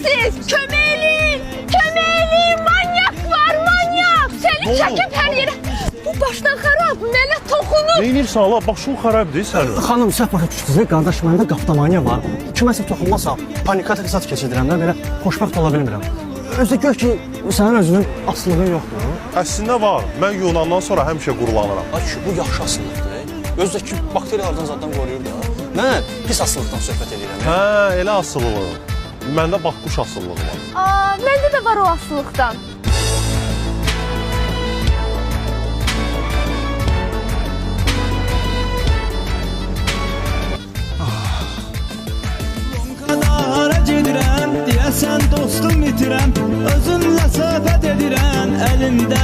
siz. Köməkləyin, köməkləyin, manyak var, manyak. Səni çəkib hər yerə. Bu başdan xarab, mənə toxunur. Neynirsən Allah, başın xarabdır sənin. Xanım, səhv başa düşdünüz, qardaş, məndə qaptamaniya var. Kiməsə toxunmasam, panika təqsat keçirirəm də, belə xoşbəxt ola bilmirəm. Özdə gör ki, sənin özünün aslılığın yoxdur. Əslində var, mən Yunandan sonra həmişə qurulanıram. Ay ki, bu yaxşı asılılıqdır. Özdəki bakteriyalardan zaddan qoruyur da. Mən pis asılılıqdan söhbət edirəm. Hə, elə asılılıq. Məndə bax quş asılılığı var. Aa, məndə də var o asılıqdan. Gedirəm, deyəsən dostum itirəm, özünlə söhbət edirəm, əlində